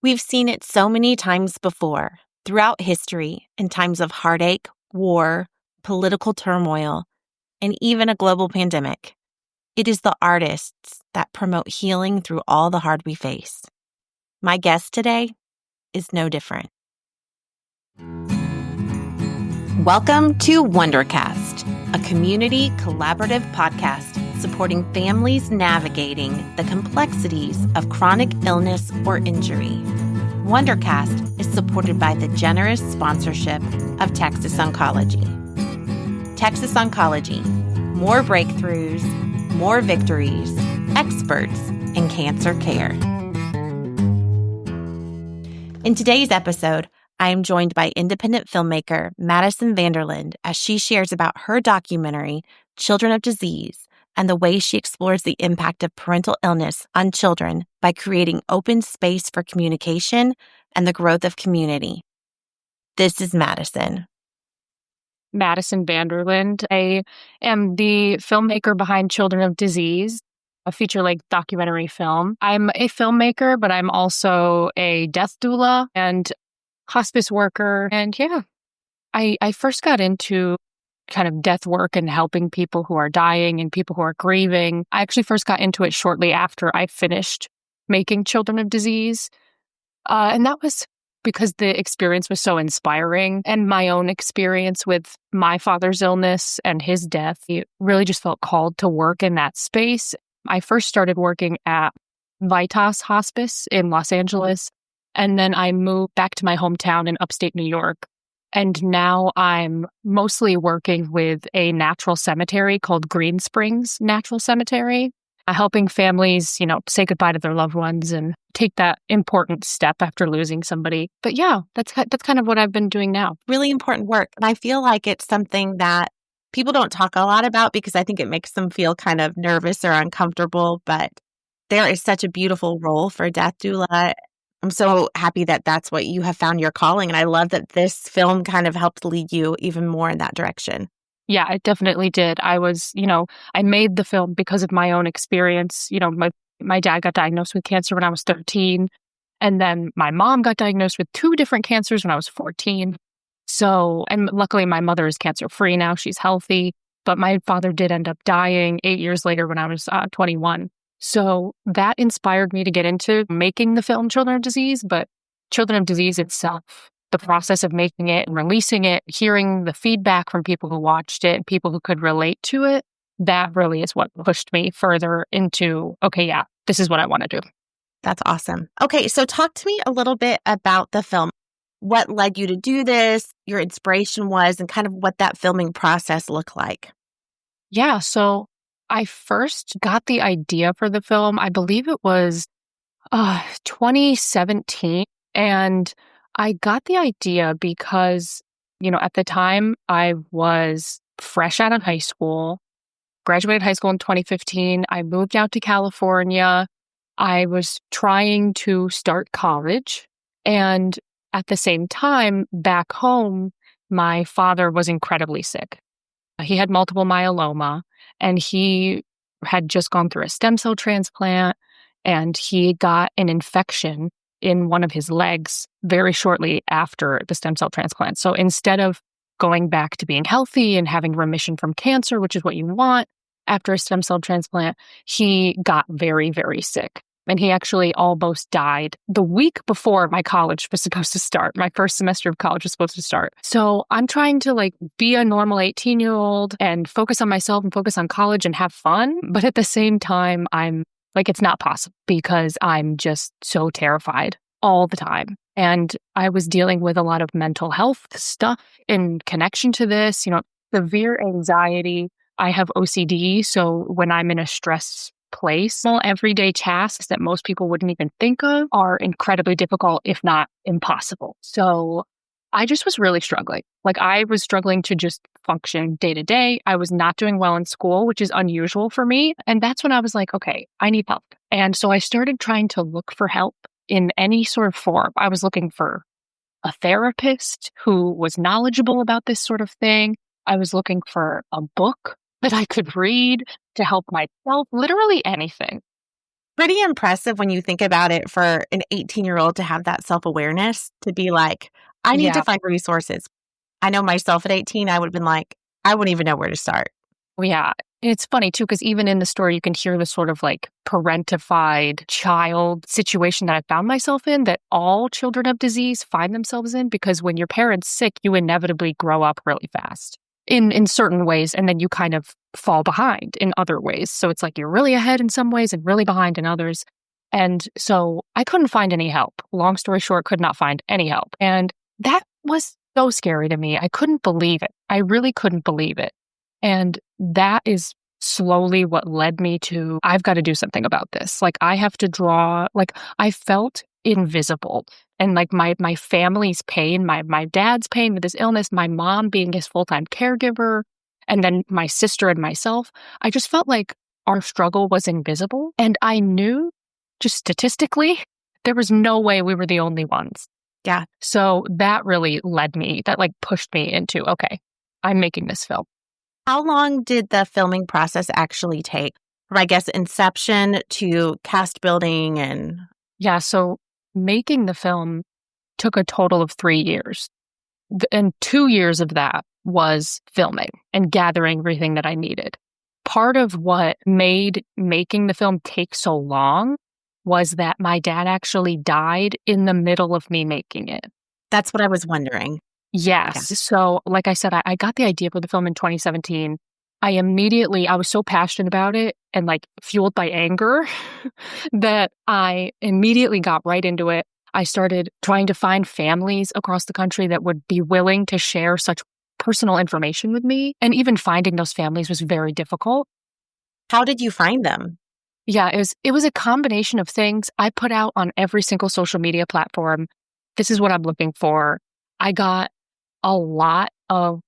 We've seen it so many times before, throughout history, in times of heartache, war, political turmoil, and even a global pandemic. It is the artists that promote healing through all the hard we face. My guest today is no different. Welcome to Wondercast, a community collaborative podcast supporting families navigating the complexities of chronic illness or injury. Wondercast is supported by the generous sponsorship of Texas Oncology. Texas Oncology, more breakthroughs, more victories, experts in cancer care. In today's episode, I am joined by independent filmmaker Madison VanDerLinde as she shares about her documentary, Children of Disease, and the way she explores the impact of parental illness on children by creating open space for communication and the growth of community. This is Madison. Madison VanDerLinde. I am the filmmaker behind Children of Disease, a feature-length documentary film. I'm a filmmaker, but I'm also a death doula and hospice worker. And I first got into kind of death work and helping people who are dying and people who are grieving. I actually first got into it shortly after I finished making Children of Disease. And that was because the experience was so inspiring, and my own experience with my father's illness and his death, it really just felt called to work in that space. I first started working at Vitas Hospice in Los Angeles, and then I moved back to my hometown in upstate New York. And now I'm mostly working with a natural cemetery called Green Springs Natural Cemetery, helping families, say goodbye to their loved ones and take that important step after losing somebody. But yeah, that's kind of what I've been doing now. Really important work. And I feel like it's something that people don't talk a lot about because I think it makes them feel kind of nervous or uncomfortable. But there is such a beautiful role for a death doula. I'm so happy that that's what you have found your calling. And I love that this film kind of helped lead you even more in that direction. Yeah, it definitely did. I was, I made the film because of my own experience. My dad got diagnosed with cancer when I was 13. And then my mom got diagnosed with 2 different cancers when I was 14. So, and luckily my mother is cancer-free now. She's healthy. But my father did end up dying 8 years later when I was 21. So that inspired me to get into making the film Children of Disease, but Children of Disease itself, the process of making it and releasing it, hearing the feedback from people who watched it, people who could relate to it, that really is what pushed me further into, this is what I want to do. That's awesome. Okay, so talk to me a little bit about the film. What led you to do this, your inspiration was, and kind of what that filming process looked like. Yeah, so I first got the idea for the film, I believe it was 2017. And I got the idea because, at the time I was fresh out of high school, graduated high school in 2015. I moved out to California. I was trying to start college. And at the same time, back home, my father was incredibly sick. He had multiple myeloma, and he had just gone through a stem cell transplant, and he got an infection in one of his legs very shortly after the stem cell transplant. So instead of going back to being healthy and having remission from cancer, which is what you want after a stem cell transplant, he got very, very sick. And he actually almost died the week before my college was supposed to start. My first semester of college was supposed to start. So I'm trying to be a normal 18-year-old and focus on myself and focus on college and have fun. But at the same time, I'm it's not possible because I'm just so terrified all the time. And I was dealing with a lot of mental health stuff in connection to this, severe anxiety. I have OCD. So when I'm in a stress place, everyday tasks that most people wouldn't even think of are incredibly difficult, if not impossible. So I just was really struggling. I was struggling to just function day to day. I was not doing well in school, which is unusual for me. And that's when I was like, okay, I need help. And so I started trying to look for help in any sort of form. I was looking for a therapist who was knowledgeable about this sort of thing. I was looking for a book that I could read to help myself, literally anything. pretty impressive when you think about it for an 18-year-old to have that self-awareness to be like, I need to Yeah. find resources. I know myself at 18, I would have been like, I wouldn't even know where to start. Yeah. It's funny too, because even in the story, you can hear the sort of like parentified child situation that I found myself in, that all children of disease find themselves in, because when your parent's sick, you inevitably grow up really fast in certain ways, and then you kind of fall behind in other ways. So it's like you're really ahead in some ways and really behind in others. And so I couldn't find any help. Long story short, could not find any help. And that was so scary to me. I couldn't believe it. I really couldn't believe it. And that is slowly what led me to, I've got to do something about this. Like, I have to draw, like, I felt invisible. And like my family's pain, my dad's pain with his illness, my mom being his full-time caregiver, and then my sister and myself, I just felt like our struggle was invisible. And I knew, just statistically, there was no way we were the only ones. Yeah. So that really led me, that like pushed me into, okay, I'm making this film. How long did the filming process actually take? From, I guess, inception to cast building and... Yeah, so making the film took a total of 3 years. And 2 years of that was filming and gathering everything that I needed. Part of what made making the film take so long was that my dad actually died in the middle of me making it. That's what I was wondering. Yes. Yeah. So, like I said, I got the idea for the film in 2017. I was so passionate about it and like fueled by anger that I immediately got right into it. I started trying to find families across the country that would be willing to share such personal information with me. And even finding those families was very difficult. How did you find them? Yeah, it was a combination of things. I put out on every single social media platform, this is what I'm looking for. I got a lot of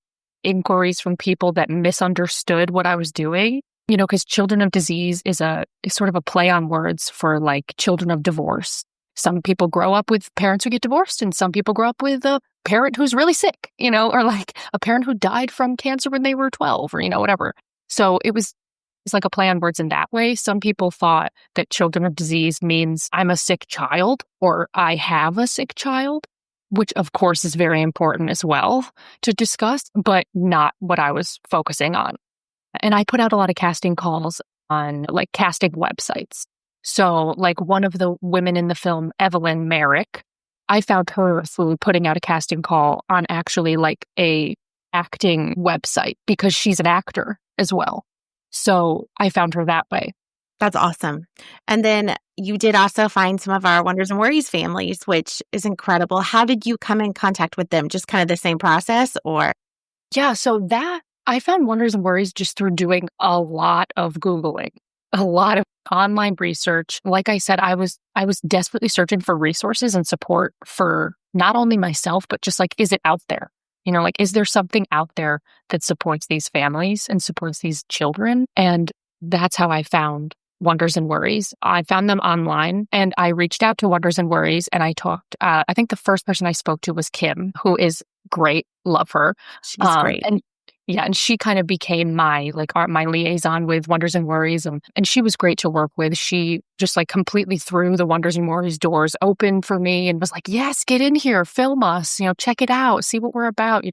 inquiries from people that misunderstood what I was doing, because children of disease is sort of a play on words for like children of divorce. Some people grow up with parents who get divorced, and some people grow up with a parent who's really sick, or like a parent who died from cancer when they were 12 or, whatever. So it's like a play on words in that way. Some people thought that children of disease means I'm a sick child or I have a sick child, which of course is very important as well to discuss, but not what I was focusing on. And I put out a lot of casting calls on like casting websites. So like one of the women in the film, Evelyn Merrick, I found her through putting out a casting call on actually like a acting website because she's an actor as well. So I found her that way. That's awesome. And then you did also find some of our Wonders and Worries families, which is incredible. How did you come in contact with them? Just kind of the same process or? Yeah, so that I found Wonders and Worries just through doing a lot of Googling, a lot of online research. Like I said, I was desperately searching for resources and support for not only myself, but just like, is it out there? Like, is there something out there that supports these families and supports these children? And that's how I found Wonders and Worries. I found them online and I reached out to Wonders and Worries and I talked, I think the first person I spoke to was Kim, who is great. Love her. She's great. And she kind of became my liaison with Wonders and Worries. And she was great to work with. She just like completely threw the Wonders and Worries doors open for me and was like, yes, get in here, film us, check it out, see what we're about.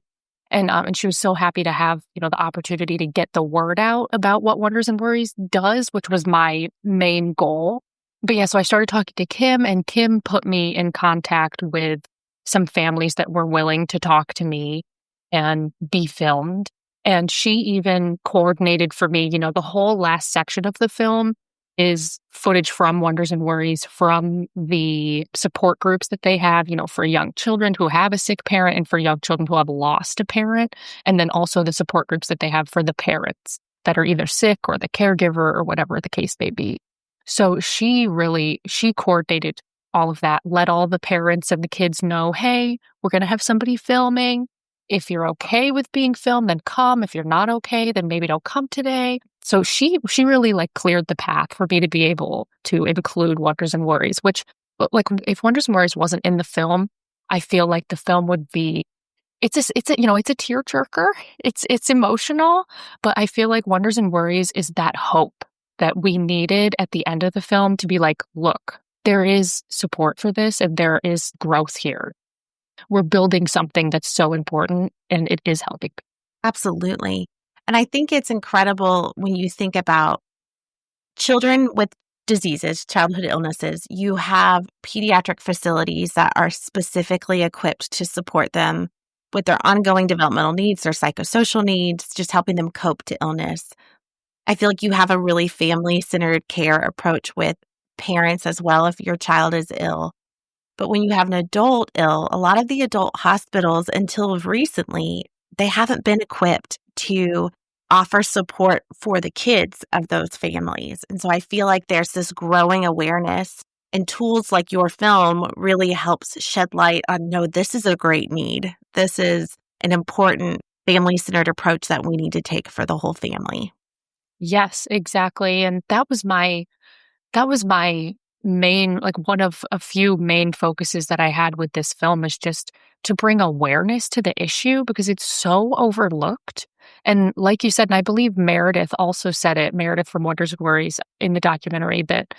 And she was so happy to have, the opportunity to get the word out about what Wonders and Worries does, which was my main goal. But yeah, so I started talking to Kim and Kim put me in contact with some families that were willing to talk to me and be filmed. And she even coordinated for me, the whole last section of the film is footage from Wonders and Worries from the support groups that they have, for young children who have a sick parent and for young children who have lost a parent. And then also the support groups that they have for the parents that are either sick or the caregiver or whatever the case may be. So she coordinated all of that, let all the parents and the kids know, hey, we're going to have somebody filming. If you're okay with being filmed, then come. If you're not okay, then maybe don't come today. So she really like cleared the path for me to be able to include Wonders and Worries, which like if Wonders and Worries wasn't in the film, I feel like the film would be, it's a tearjerker. It's emotional, but I feel like Wonders and Worries is that hope that we needed at the end of the film to be like, look, there is support for this and there is growth here. We're building something that's so important and it is helping. Absolutely. And I think it's incredible when you think about children with diseases, childhood illnesses. You have pediatric facilities that are specifically equipped to support them with their ongoing developmental needs, their psychosocial needs, just helping them cope to illness. I feel like you have a really family-centered care approach with parents as well if your child is ill. But when you have an adult ill, a lot of the adult hospitals, until recently, they haven't been equipped to offer support for the kids of those families. And so I feel like there's this growing awareness, and tools like your film really helps shed light on, no, this is a great need. This is an important family-centered approach that we need to take for the whole family. Yes, exactly. And that was my main, like one of a few main focuses that I had with this film is just to bring awareness to the issue because it's so overlooked. And like you said, and I believe Meredith also said it, Meredith from Wonders and Worries in the documentary, that,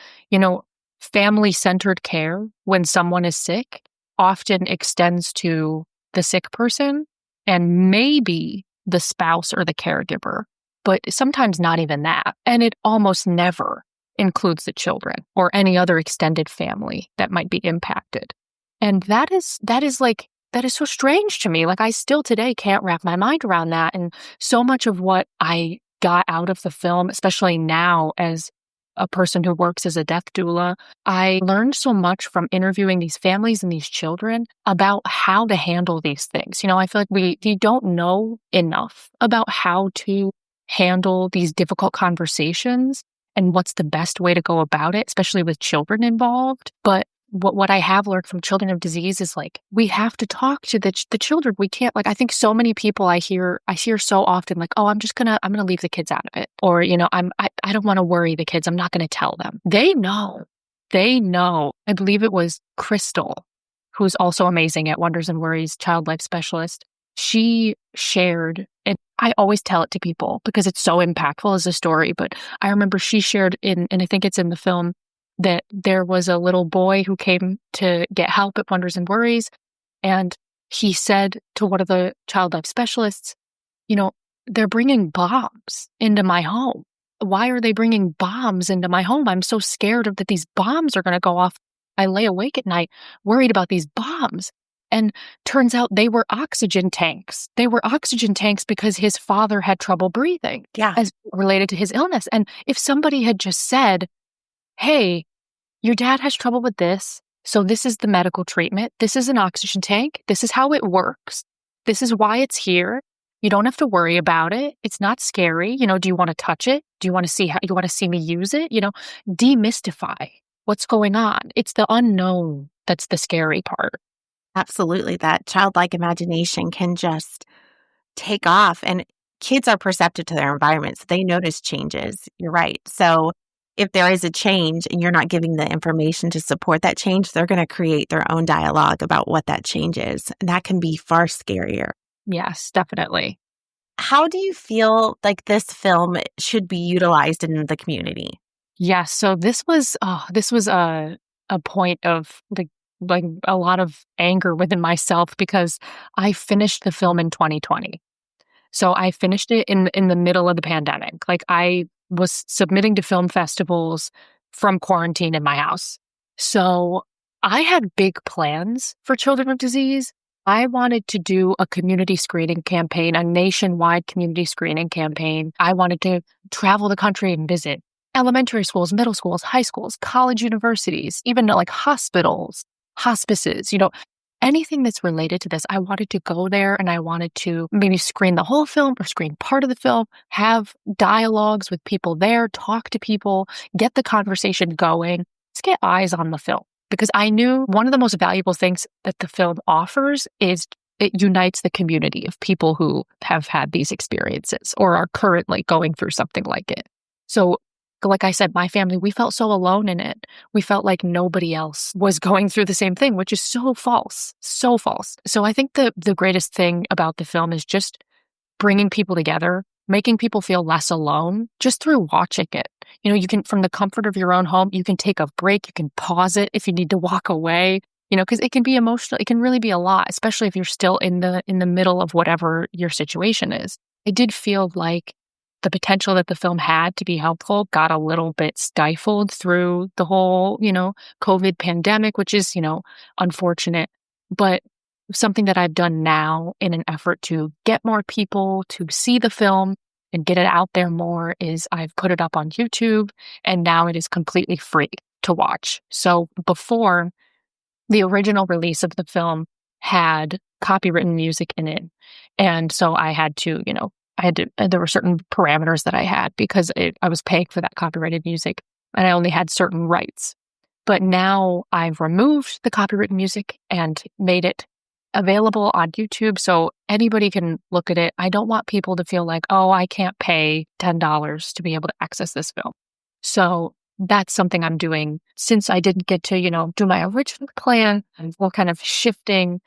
family-centered care when someone is sick often extends to the sick person and maybe the spouse or the caregiver, but sometimes not even that. And it almost never includes the children or any other extended family that might be impacted. And that is so strange to me. Like I still today can't wrap my mind around that. And so much of what I got out of the film, especially now as a person who works as a death doula, I learned so much from interviewing these families and these children about how to handle these things. I feel like we don't know enough about how to handle these difficult conversations and what's the best way to go about it, especially with children involved. But what I have learned from children of disease is like, we have to talk to the children. We can't, like, I think so many people I hear so often like, oh, I'm going to leave the kids out of it. Or, I don't want to worry the kids. I'm not going to tell them. They know. I believe it was Crystal, who's also amazing at Wonders and Worries, child life specialist. She shared, and I always tell it to people because it's so impactful as a story, but I remember she shared and I think it's in the film, that there was a little boy who came to get help at Wonders and Worries, and he said to one of the child life specialists, they're bringing bombs into my home. Why are they bringing bombs into my home? I'm so scared that these bombs are going to go off. I lay awake at night worried about these bombs. And turns out they were oxygen tanks. They were oxygen tanks because his father had trouble breathing as related to his illness. And if somebody had just said, hey, your dad has trouble with this, so this is the medical treatment. This is an oxygen tank. This is how it works. This is why it's here. You don't have to worry about it. It's not scary. Do you want to touch it? Do you want to see me use it? Demystify what's going on. It's the unknown that's the scary part. Absolutely. That childlike imagination can just take off, and kids are perceptive to their environment, so they notice changes. You're right. So if there is a change and you're not giving the information to support that change, they're going to create their own dialogue about what that change is. And that can be far scarier. Yes, definitely. How do you feel like this film should be utilized in the community? Yes. So this was a point of like a lot of anger within myself because I finished the film in 2020. So I finished it in the middle of the pandemic. Like I was submitting to film festivals from quarantine in my house. So I had big plans for Children of Disease. I wanted to do a community screening campaign, a nationwide community screening campaign. I wanted to travel the country and visit elementary schools, middle schools, high schools, college, universities, even like hospitals, hospices, anything that's related to this. I wanted to go there and I wanted to maybe screen the whole film or screen part of the film, have dialogues with people there, talk to people, get the conversation going, let's get eyes on the film. Because I knew one of the most valuable things that the film offers is it unites the community of people who have had these experiences or are currently going through something like it. So like I said, my family, we felt so alone in it. We felt like nobody else was going through the same thing, which is so false, so false. So I think the greatest thing about the film is just bringing people together, making people feel less alone just through watching it. You can, from the comfort of your own home, you can take a break, you can pause it if you need to walk away, because it can be emotional. It can really be a lot, especially if you're still in the middle of whatever your situation is. I did feel like the potential that the film had to be helpful got a little bit stifled through the whole, COVID pandemic, which is, unfortunate. But something that I've done now in an effort to get more people to see the film and get it out there more is I've put it up on YouTube, and now it is completely free to watch. So before, the original release of the film had copywritten music in it. And so I had to, there were certain parameters that I had because I was paying for that copyrighted music and I only had certain rights. But now I've removed the copywritten music and made it available on YouTube so anybody can look at it. I don't want people to feel like, oh, I can't pay $10 to be able to access this film. So that's something I'm doing since I didn't get to, do my original plan and we're kind of shifting.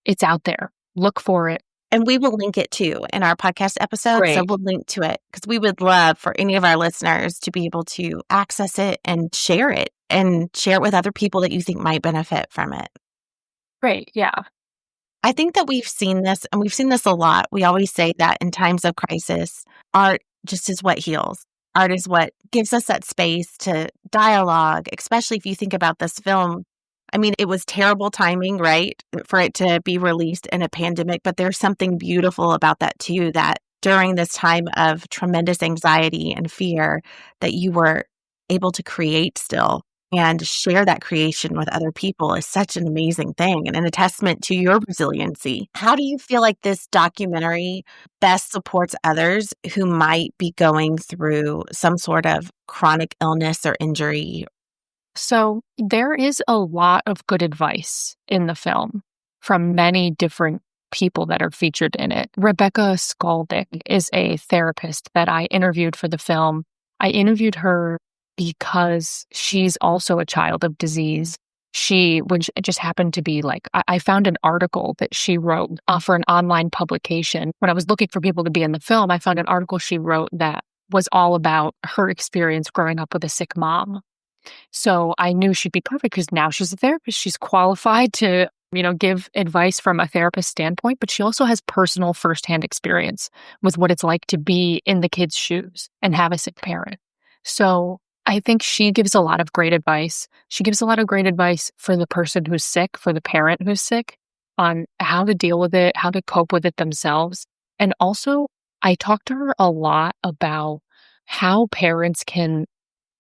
It's out there. Look for it. And we will link it too in our podcast episode. Great. So we'll link to it because we would love for any of our listeners to be able to access it and share it with other people that you think might benefit from it. Great. Yeah. I think that we've seen this, and we've seen this a lot. We always say that in times of crisis, art just is what heals. Art is what gives us that space to dialogue, especially if you think about this film. I mean, it was terrible timing, right, for it to be released in a pandemic, but there's something beautiful about that too, that during this time of tremendous anxiety and fear that you were able to create still and share that creation with other people is such an amazing thing and a testament to your resiliency. How do you feel like this documentary best supports others who might be going through some sort of chronic illness or injury? So there is a lot of good advice in the film from many different people that are featured in it. Rebecca Skaldick is a therapist that I interviewed for the film. I interviewed her because she's also a child of disease. Which just happened to be like, I found an article that she wrote for an online publication. When I was looking for people to be in the film, I found an article she wrote that was all about her experience growing up with a sick mom. So I knew she'd be perfect because now she's a therapist. She's qualified to, give advice from a therapist standpoint, but she also has personal firsthand experience with what it's like to be in the kid's shoes and have a sick parent. So I think she gives a lot of great advice. She gives a lot of great advice for the person who's sick, for the parent who's sick, on how to deal with it, how to cope with it themselves. And also, I talked to her a lot about how parents can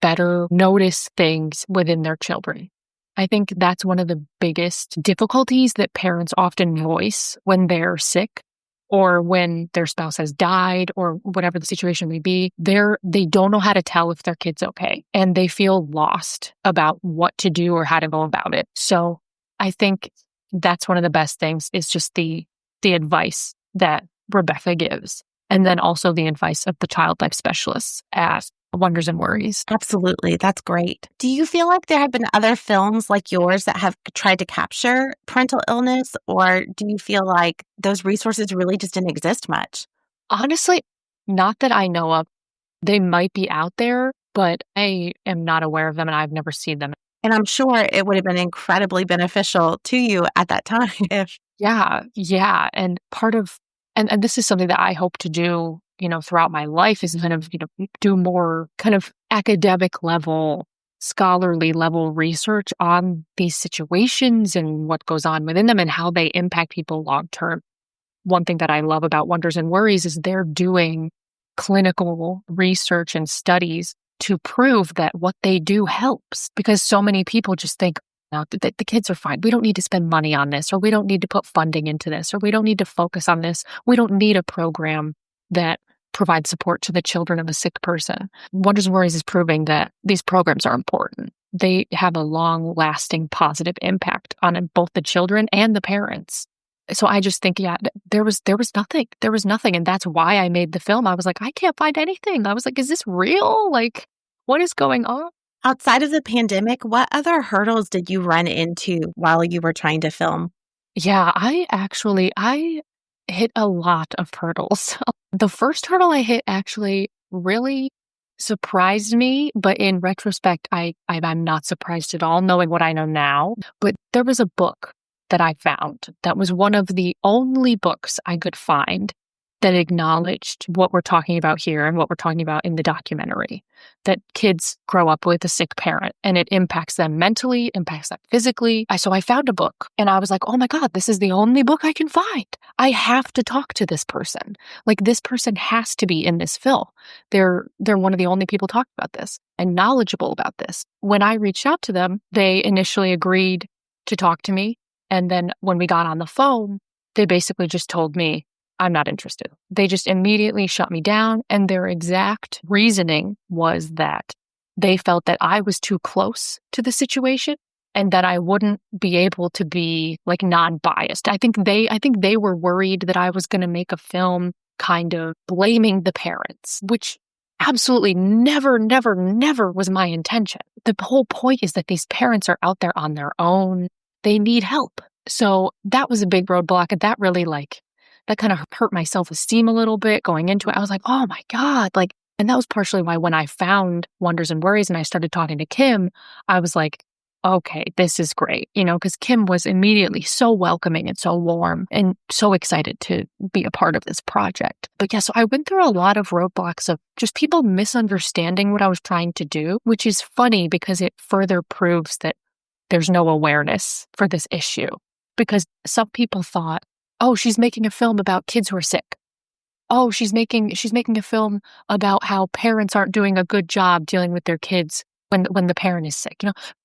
better notice things within their children. I think that's one of the biggest difficulties that parents often voice when they're sick or when their spouse has died or whatever the situation may be. They don't know how to tell if their kid's okay, and they feel lost about what to do or how to go about it. So I think that's one of the best things is just the advice that Rebecca gives. And then also the advice of the child life specialists at Wonders and Worries. Absolutely. That's great. Do you feel like there have been other films like yours that have tried to capture parental illness, or do you feel like those resources really just didn't exist much? Honestly, not that I know of. They might be out there, but I am not aware of them and I've never seen them. And I'm sure it would have been incredibly beneficial to you at that time. Yeah. And part of, and this is something that I hope to do, throughout my life is kind of, do more kind of academic level, scholarly level research on these situations and what goes on within them and how they impact people long term. One thing that I love about Wonders and Worries is they're doing clinical research and studies to prove that what they do helps, because so many people just think, no, the kids are fine. We don't need to spend money on this, or we don't need to put funding into this, or we don't need to focus on this. We don't need a program that provides support to the children of a sick person. Wonders and Worries is proving that these programs are important. They have a long-lasting positive impact on both the children and the parents. So I just think, there was nothing. There was nothing. And that's why I made the film. I was like, I can't find anything. I was like, is this real? Like, what is going on? Outside of the pandemic, what other hurdles did you run into while you were trying to film? Yeah, I hit a lot of hurdles. The first hurdle I hit actually really surprised me, but in retrospect, I'm not surprised at all knowing what I know now. But there was a book that I found that was one of the only books I could find that acknowledged what we're talking about here and what we're talking about in the documentary, that kids grow up with a sick parent and it impacts them mentally, impacts them physically. So I found a book and I was like, oh my God, this is the only book I can find. I have to talk to this person. Like, this person has to be in this film. They're one of the only people talking about this and knowledgeable about this. When I reached out to them, they initially agreed to talk to me. And then when we got on the phone, they basically just told me, I'm not interested. They just immediately shut me down. And their exact reasoning was that they felt that I was too close to the situation and that I wouldn't be able to be like non-biased. I think they were worried that I was going to make a film kind of blaming the parents, which absolutely never was my intention. The whole point is that these parents are out there on their own. They need help. So that was a big roadblock. And that really that kind of hurt my self-esteem a little bit going into it. I was like, oh my God. And that was partially why when I found Wonders and Worries and I started talking to Kim, I was like, okay, this is great. Because Kim was immediately so welcoming and so warm and so excited to be a part of this project. But yeah, so I went through a lot of roadblocks of just people misunderstanding what I was trying to do, which is funny because it further proves that there's no awareness for this issue. Because some people thought, oh, she's making a film about kids who are sick. Oh, she's making a film about how parents aren't doing a good job dealing with their kids when the parent is sick.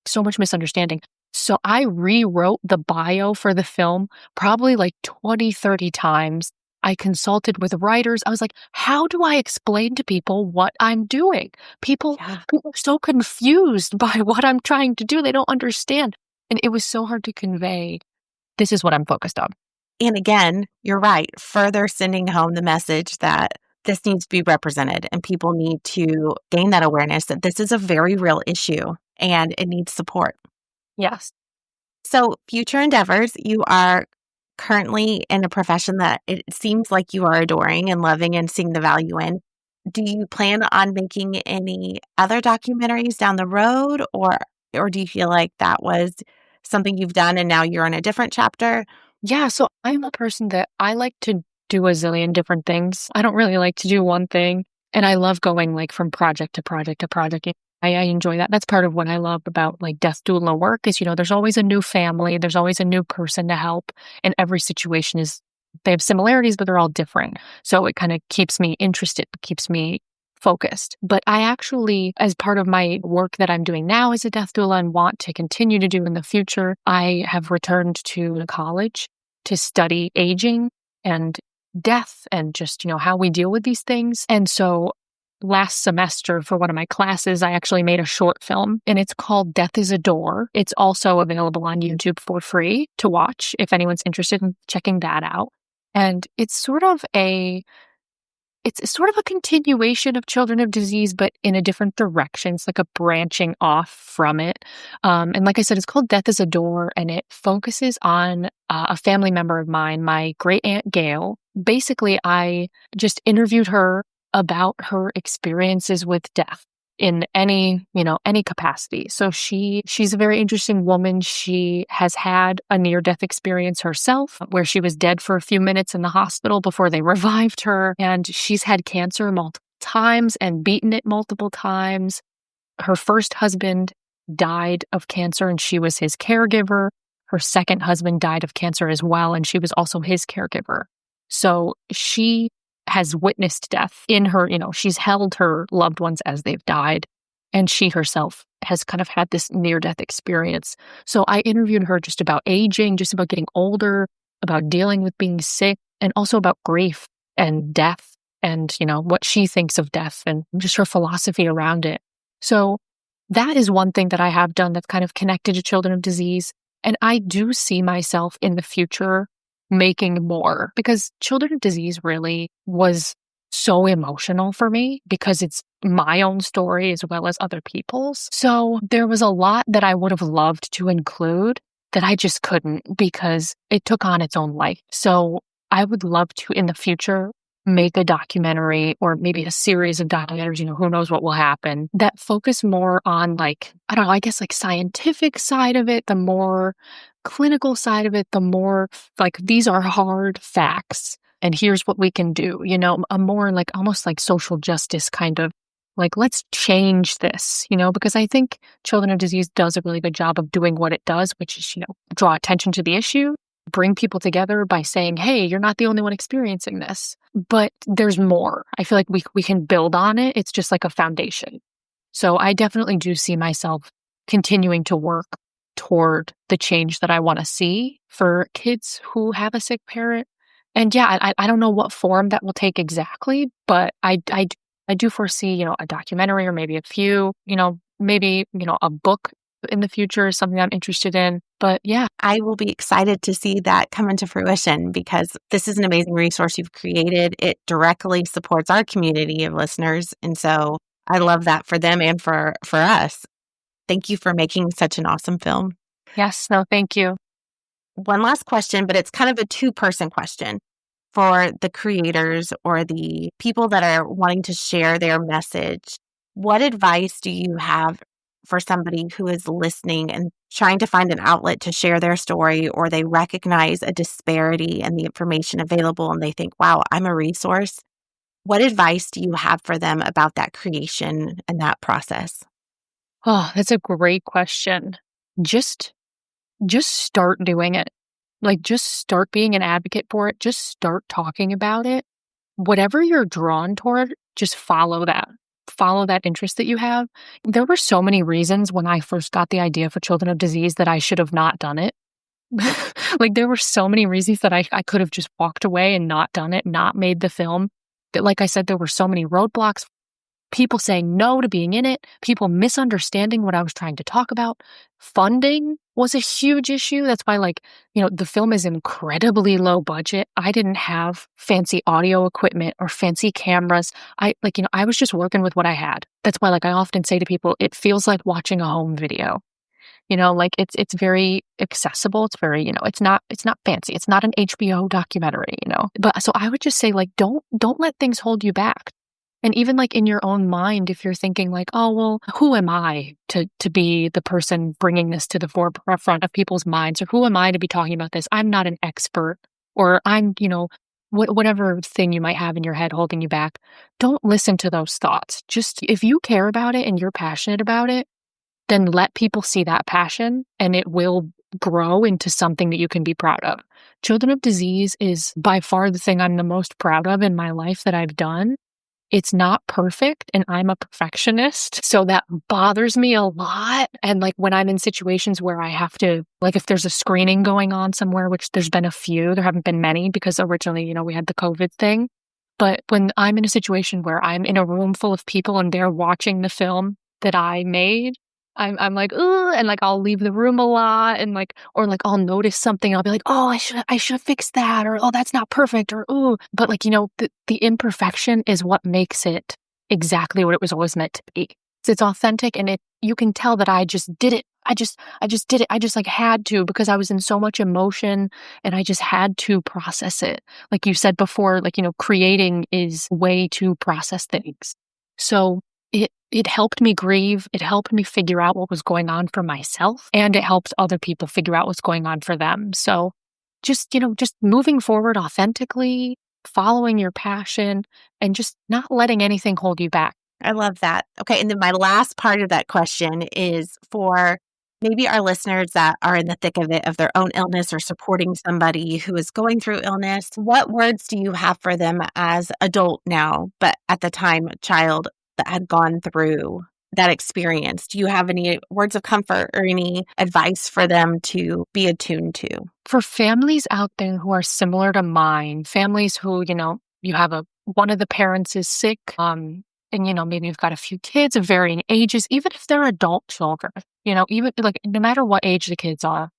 So much misunderstanding. So I rewrote the bio for the film probably like 20, 30 times. I consulted with writers. I was like, how do I explain to people what I'm doing? People are so confused by what I'm trying to do. They don't understand. And it was so hard to convey. This is what I'm focused on. And again, you're right, further sending home the message that this needs to be represented and people need to gain that awareness that this is a very real issue and it needs support. Yes. So future endeavors, you are currently in a profession that it seems like you are adoring and loving and seeing the value in. Do you plan on making any other documentaries down the road or do you feel like that was something you've done and now you're in a different chapter? Yeah, so I'm a person that I like to do a zillion different things. I don't really like to do one thing. And I love going from project to project to project. I enjoy that. That's part of what I love about death doula work is, there's always a new family. There's always a new person to help. And every situation they have similarities, but they're all different. So it kind of keeps me interested, keeps me focused. But I actually, as part of my work that I'm doing now as a death doula and want to continue to do in the future, I have returned to college to study aging and death and just, how we deal with these things. And so last semester for one of my classes, I actually made a short film and it's called Death is a Door. It's also available on YouTube for free to watch if anyone's interested in checking that out. And it's sort of a continuation of Children of Disease, but in a different direction. It's like a branching off from it. And like I said, it's called Death is a Door, and it focuses on a family member of mine, my great aunt Gail. Basically, I just interviewed her about her experiences with death in any capacity. So she's a very interesting woman. She has had a near-death experience herself where she was dead for a few minutes in the hospital before they revived her. And she's had cancer multiple times and beaten it multiple times. Her first husband died of cancer and she was his caregiver. Her second husband died of cancer as well, and she was also his caregiver. So she has witnessed death in her, she's held her loved ones as they've died. And she herself has kind of had this near-death experience. So I interviewed her just about aging, just about getting older, about dealing with being sick, and also about grief and death and, what she thinks of death and just her philosophy around it. So that is one thing that I have done that's kind of connected to Children of Disease. And I do see myself in the future making more because Children of Disease really was so emotional for me because it's my own story as well as other people's. So there was a lot that I would have loved to include that I just couldn't because it took on its own life. So I would love to in the future make a documentary or maybe a series of documentaries, who knows what will happen, that focus more on like, I don't know, I guess like scientific side of it, the more clinical side of it, the more like these are hard facts and here's what we can do, a more like almost like social justice kind of like, let's change this, because I think Children of Disease does a really good job of doing what it does, which is, draw attention to the issue, bring people together by saying, hey, you're not the only one experiencing this, but there's more. I feel like we can build on it. It's just like a foundation. So I definitely do see myself continuing to work toward the change that I want to see for kids who have a sick parent. And yeah, I don't know what form that will take exactly, but I do foresee, a documentary or maybe a few, maybe, a book in the future is something I'm interested in. But yeah, I will be excited to see that come into fruition because this is an amazing resource you've created. It directly supports our community of listeners. And so I love that for them and for us. Thank you for making such an awesome film. Yes, no, thank you. One last question, but it's kind of a two-person question for the creators or the people that are wanting to share their message. What advice do you have for somebody who is listening and trying to find an outlet to share their story, or they recognize a disparity in the information available and they think, wow, I'm a resource? What advice do you have for them about that creation and that process? Oh, that's a great question. Just start doing it. Like, just start being an advocate for it. Just start talking about it. Whatever you're drawn toward, just follow that. Follow that interest that you have. There were so many reasons when I first got the idea for Children of Disease that I should have not done it. Like, there were so many reasons that I could have just walked away and not done it, not made the film. But like I said, there were so many roadblocks. People saying no to being in it, people misunderstanding what I was trying to talk about. Funding was a huge issue. That's why, the film is incredibly low budget. I didn't have fancy audio equipment or fancy cameras. I was just working with what I had. That's why, I often say to people, it feels like watching a home video. It's very accessible. It's very, it's not fancy. It's not an HBO documentary, But so I would just say, don't let things hold you back. And even in your own mind, if you're thinking oh, well, who am I to be the person bringing this to the forefront of people's minds? Or who am I to be talking about this? I'm not an expert, or I'm, whatever thing you might have in your head holding you back. Don't listen to those thoughts. Just if you care about it and you're passionate about it, then let people see that passion and it will grow into something that you can be proud of. Children of Disease is by far the thing I'm the most proud of in my life that I've done. It's not perfect, and I'm a perfectionist, so that bothers me a lot. And when I'm in situations where I have to, if there's a screening going on somewhere, which there's been a few, there haven't been many because originally, we had the COVID thing. But when I'm in a situation where I'm in a room full of people and they're watching the film that I made, I'm like, ugh, and I'll leave the room a lot, and or I'll notice something, I'll be like, oh, I should have fixed that, or oh, that's not perfect, or ooh. But the imperfection is what makes it exactly what it was always meant to be. It's authentic, and you can tell that I just did it. I just did it. I just had to, because I was in so much emotion and I just had to process it. Like you said before, creating is a way to process things. So it helped me grieve. It helped me figure out what was going on for myself, and it helped other people figure out what's going on for them. So just moving forward authentically, following your passion, and just not letting anything hold you back. I love that. Okay. And then my last part of that question is for maybe our listeners that are in the thick of it, of their own illness or supporting somebody who is going through illness. What words do you have for them as adult now, but at the time, a child that had gone through that experience? Do you have any words of comfort or any advice for them to be attuned to? For families out there who are similar to mine, families who, you have one of the parents is sick, and, maybe you've got a few kids of varying ages, even if they're adult children, even no matter what age the kids are.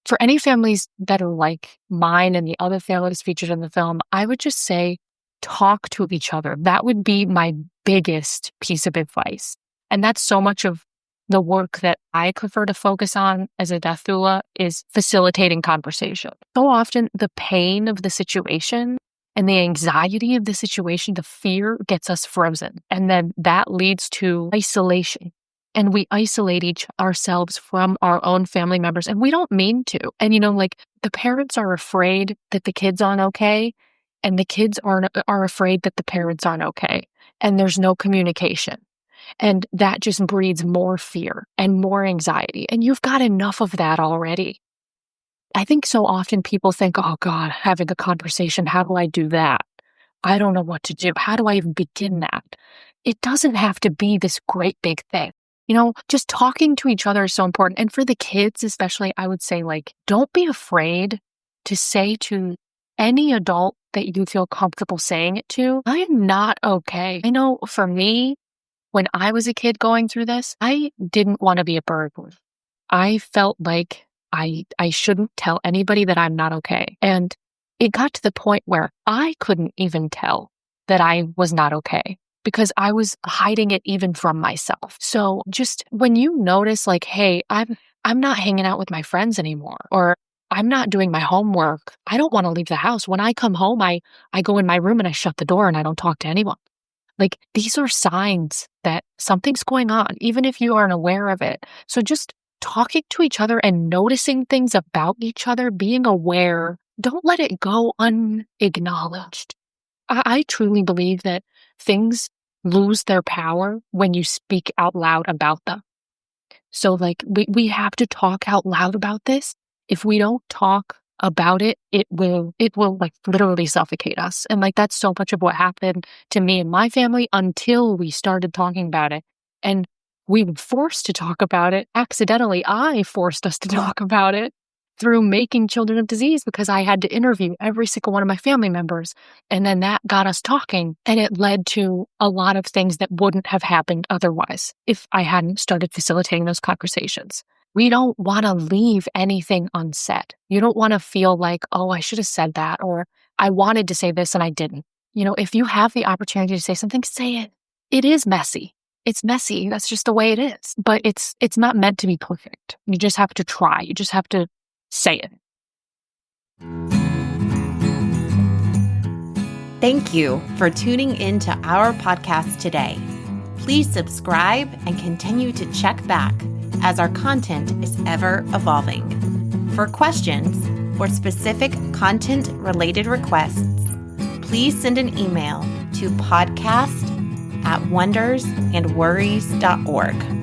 For any families that are like mine and the other families featured in the film, I would just say, talk to each other. That would be my biggest piece of advice. And that's so much of the work that I prefer to focus on as a death doula, is facilitating conversation. So often the pain of the situation And the anxiety of the situation, the fear gets us frozen. And then that leads to isolation. And we isolate ourselves from our own family members, and we don't mean to. And, the parents are afraid that the kids aren't okay, and the kids are afraid that the parents aren't okay. And there's no communication. And that just breeds more fear and more anxiety. And you've got enough of that already. I think so often people think, oh God, having a conversation, how do I do that? I don't know what to do. How do I even begin that? It doesn't have to be this great big thing. Just talking to each other is so important. And for the kids, especially, I would say, don't be afraid to say to any adult that you feel comfortable saying it to, I am not okay. I know for me, when I was a kid going through this, I didn't want to be a burden. I felt like I shouldn't tell anybody that I'm not okay. And it got to the point where I couldn't even tell that I was not okay, because I was hiding it even from myself. So just when you notice hey, I'm not hanging out with my friends anymore, or I'm not doing my homework, I don't want to leave the house. When I come home, I go in my room and I shut the door and I don't talk to anyone. These are signs that something's going on, even if you aren't aware of it. So just talking to each other and noticing things about each other, being aware, don't let it go unacknowledged. I truly believe that things lose their power when you speak out loud about them. So we have to talk out loud about this. If we don't talk about it, it will literally suffocate us. And that's so much of what happened to me and my family until we started talking about it. And we were forced to talk about it. Accidentally, I forced us to talk about it through Making Children of Disease, because I had to interview every single one of my family members. And then that got us talking, and it led to a lot of things that wouldn't have happened otherwise if I hadn't started facilitating those conversations. We don't want to leave anything unsaid. You don't want to feel like, oh, I should have said that, or I wanted to say this and I didn't. If you have the opportunity to say something, say it. It is messy. It's messy. That's just the way it is. But it's not meant to be perfect. You just have to try. You just have to say it. Thank you for tuning into our podcast today. Please subscribe and continue to check back as our content is ever evolving. For questions or specific content-related requests, please send an email to podcast@wondersandworries.org.